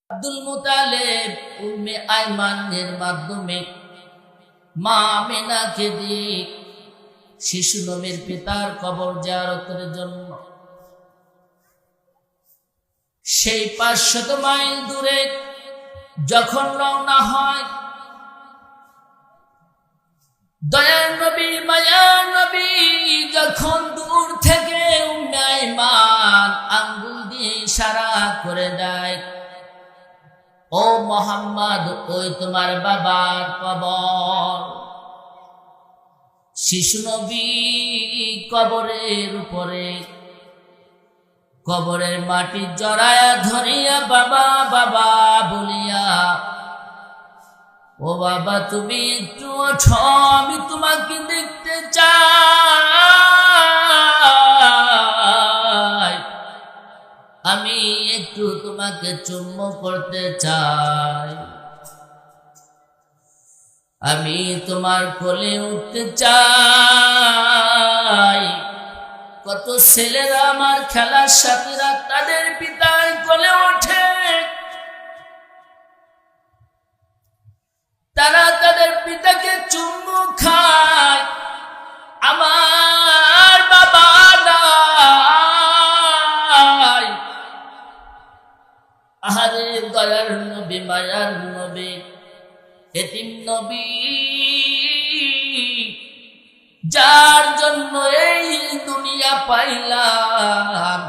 আব্দুল মুতালিব উম্মে আইমানের মাধ্যমে মা আমিনাকে দিয়ে শিশু নবীর পিতার কবর জিয়ারতের জন্য সেই 500 মাইল দূরে যখন রওনা হয়, দয়ার নবী মায়ার নবী যখন দূর থেকে উম্মে আইমান আঙ্গুল দিয়ে ইশারা করে দেয়, ও মোহাম্মদ, ওই তোমার বাবার কবর। শিশু নবী কবরের উপরে কবরের মাটি জড়ায়া ধরিয়া বাবা বাবা বলিয়া, ও বাবা তুমি একটু ওঠো, আমি তোমাকে দেখতে চাই, আমি একটু তোমাকে চুম্বন করতে চাই, আমি তোমার কোলে উঠতে চাই। কত ছেলেরা আমার খেলার সাথীরা তাদের পিতার কোলে ওঠে, তারা তাদের পিতাকে চুম্বু খায়, আমার বাবা নাই। আহারে দয়ার নবী মায়ার নবী এতিম নবী, যার জন্য এই দুনিয়া পাইলাম,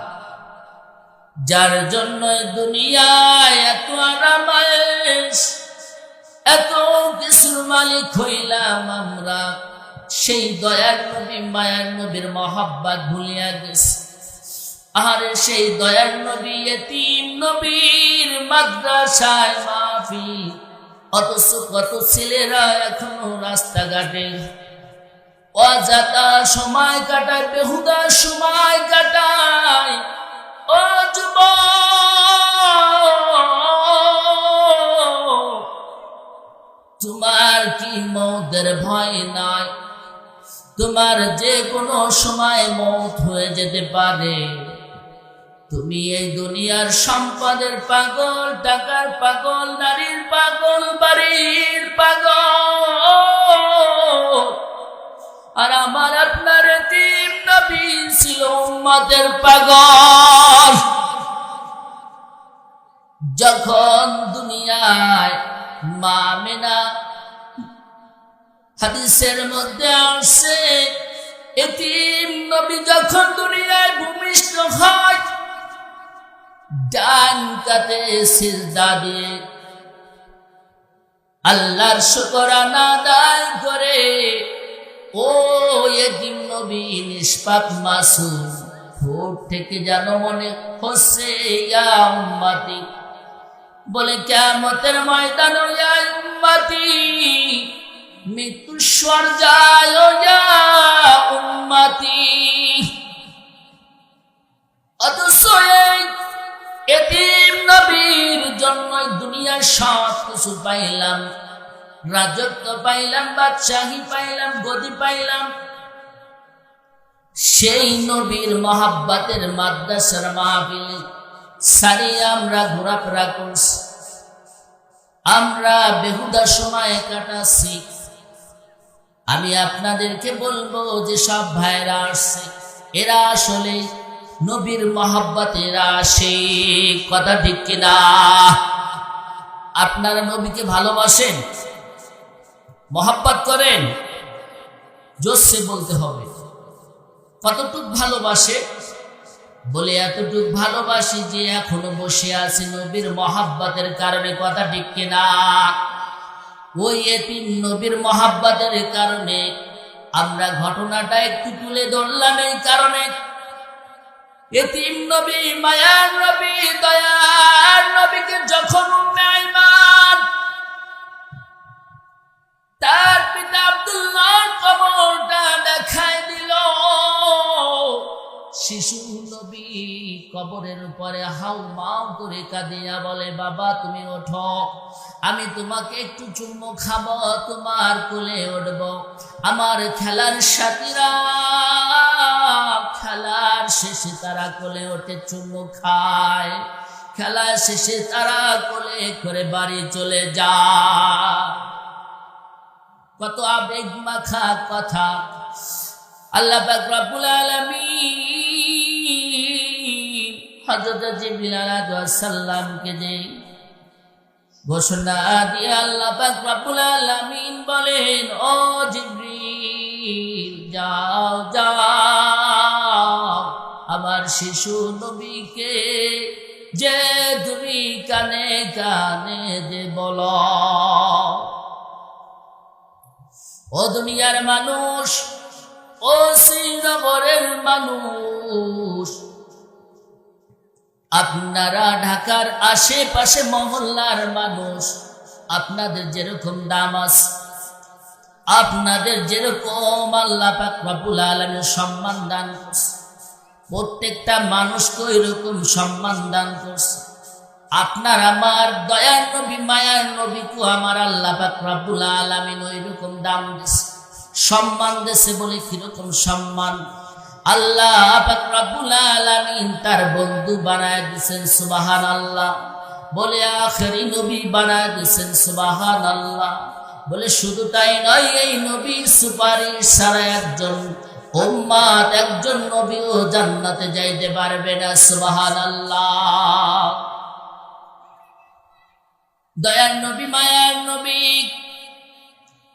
যার জন্য দুনিয়ায় এত আরামায়েশ, এত কিছুর মালিক হইলাম আমরা, সেই দয়ার নবী মায়ার নবীর মহব্বত ভুলিয়া গেছি। আরে সেই দয়ার নবী এতিম নবীর মাদ্রাসায় মাহফিল, অথচ কত ছেলেরা এখনো রাস্তাঘাটে অযথা সময় কাটায়, বেহুদা সময় কাটায়। ও যুবক, তোমার কি মৌতের ভয় নাই? তোমার যে কোনো সময় মৌত হয়ে যেতে পারে। তুমি এই দুনিয়ার সম্পদের পাগল, টাকার পাগল, নারীর পাগল, বাড়ির পাগল, আর আমার আপনার এতিম নবী ছিল উম্মতের পাগল। যখন দুনিয়ায় মা আমিনা, হাদিসের মধ্যে আসে, এতিম নবী যখন দুনিয়ায় ভূমিষ্ঠ হয়, ডান কাতে সিজদা দিয়ে আল্লাহর শুকরানা আদায় করে, ও এতিম নবী নিষ্পাপ মাসুম, ঠোঁট থেকে যেন মনে হচ্ছে ইয়া উম্মতি, বলে কিয়ামতের ময়দানে ইয়া উম্মতি, মৃত্যুর সজ্জায় ইয়া উম্মতি। অথচ এতিম নবীর জন্য দুনিয়ার সব কিছু পাইলাম, রাজত্ব পাইলাম, বাদশাহী পাইলাম, গদি পাইলাম, সেই নবীর মহাব্বতের মাদ্রাসার মাহফিল সারিয়ে আমরা ঘোরাফেরা করছি, আমরা বেহুদা সময় কাটাচ্ছি। আমি আপনাদেরকে বলবো যে সব ভাইরা আসছে, এরা আসলে নবীর মহাব্বতের আশিক, কথা ঠিক কিনা? আপনারা নবীকে ভালোবাসেন, মহাব্বত করেন? জোরসে বলতে হবে কতটুক ভালোবাসে। বলে এতটুক ভালোবাসি যে এখনো বসে আছে নবীর মহাব্বতের কারণে, কথা ঠিক কিনা? ওই এতিম নবীর মহাব্বতের কারণে আমরা ঘটনাটা একটু তুলে ধরলাম। এই কারণে এতিম নবী মায়ার নবী দয়ার নবীকে যখন উম্মে আইমান তার পিতা আব্দুল্লাহ কবরটা দেখায় দিল, শিশু নবী কবরের উপরে হাউ মাউ করে কাঁদিয়া বলে, বাবা তুমি ওঠো, আমি তোমাকে একটু চুম্বন খাবো, তোমার কোলে উঠব। আমার খেলার সাথীরা খেলার শেষে তারা কোলে ওঠে, চুম্বন খায়, খেলা শেষে তারা কোলে করে বাড়ি চলে যায়। কত আবেগ মাখা কথা। আল্লাহ পাক রব্বুল আলামিন হযরত জিবরিল আলাইহিস সালামকে যে ঘোষণা দিয়ে আল্লাহ পাক রব্বুল আলামিন বলেন, ও জিবরিল যাও যাও আমার শিশু নবীকে যে তুমি কানে কানে যে বলো, ও দুনিয়ার মানুষ, ও শ্রীনগরের মানুষ, আপনারা ঢাকার আশেপাশে মহল্লার মানুষ, আপনাদের যেরকম দাম আছে, আপনাদের যেরকম আল্লাহ পাক রব্বুল আলামিন সম্মান দান করছে, প্রত্যেকটা মানুষকে ওইরকম সম্মান দান করছে। আপনার আমার দয়ার নবী মায়ার নবীকে আমার আল্লাহ পাক রব্বুল আলামিন ওইরকম দাম দিয়েছে, সম্মান দিয়েছে। বলে কিরকম সম্মান? আল্লাহ পাক রব্বুল আলামিন তার বন্ধু বানায় দিয়েছেন, সুবহানাল্লাহ। বলে আখেরি নবী বানায় দিয়েছেন, সুবহানাল্লাহ। বলে শুধু তাই নয়, এই নবীর সুপারিশ ছাড়া একজন উম্মত, একজন নবীও জান্নাতে যাইতে পারবে না, সুবহানাল্লাহ। দয়ার নবী মায়ার নবী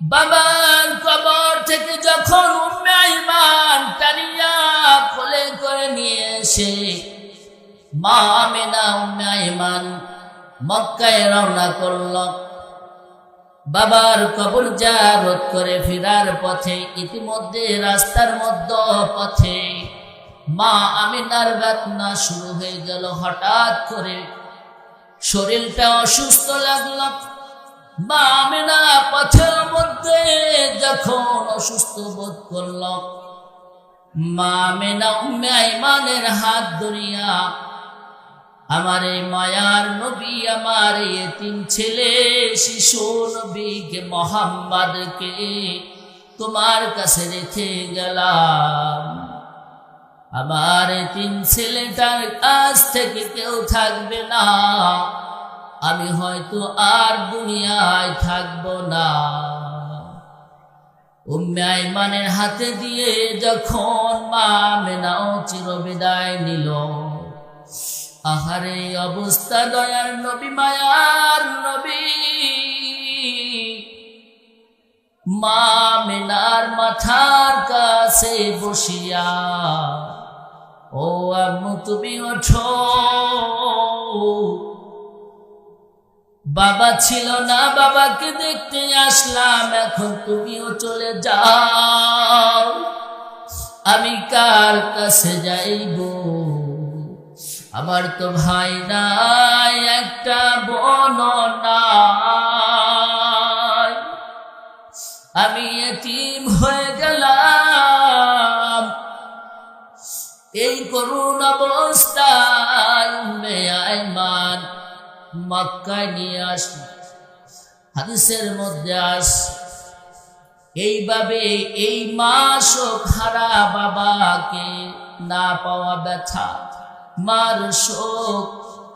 বাবার কবর থেকে যখন উম্মে আইমান টানিয়া কোলে করে নিয়ে এসে মা আমেনা উম্মে আইমান মক্কায় রওনা করল। বাবার কবর জিয়ারত করে ফেরার পথে ইতিমধ্যে রাস্তার মধ্যে পথে মা আমিনার বেদনা শুরু হয়ে গেল। হঠাৎ করে শরীরটা অসুস্থ লাগলো। মা আমিনা পথের মধ্যে যখন অসুস্থ বোধ করল, মা আমিনা উম্মে আইমানের হাত ধরিয়া, আমার এই মায়ার নবী, আমার এতিম ছেলে শিশু নবীকে মুহাম্মদকে তোমার কাছে রেখে গেলাম। আমার এতিম ছেলেটার কাছ থেকে কেউ থাকবে না, আমি হয়তো আর দুনিয়ায় থাকব না। উম্মে আইমানের হাতে দিয়ে যখন মা আমিনাও চিরবিদায় নিল, আহারে অবস্থা দয়ার নবী মায়ার নবী মা আমিনার মাথার কাছে বসিয়া, ও আম্মু তুমি ওঠো, বাবা ছিল না, বাবাকে দেখতে আসলাম, এখন তুমিও চলে যাও, আমি কার কাছে যাইব? আমার তো ভাই নাই, একটা বোন নাই, আমি এতিম হয়ে গেলাম। এই করুণ অবস্থায় উম্মে আইমান মক্কায় নিয়ে আসল। হাদিসের মধ্যে আসে এইভাবে এই মা শোক হারা বাবাকে না পাওয়া ব্যথা, মার শোক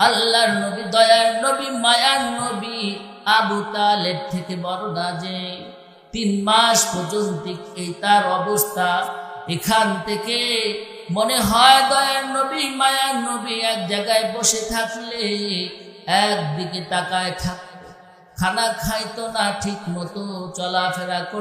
আল্লাহর নবী দয়ার নবী মায়ার নবী আবু তালেব থেকে বর্ণনা যে 3 মাস পর্যন্ত এই তার অবস্থা। এখান থেকে মনে হয় দয়ার নবী মায়ার নবী এক জায়গায় বসে থাকলে একদিকে তাকায় থাকতো, খানা খাইতো না, ঠিক মতো চলাফেরা করতো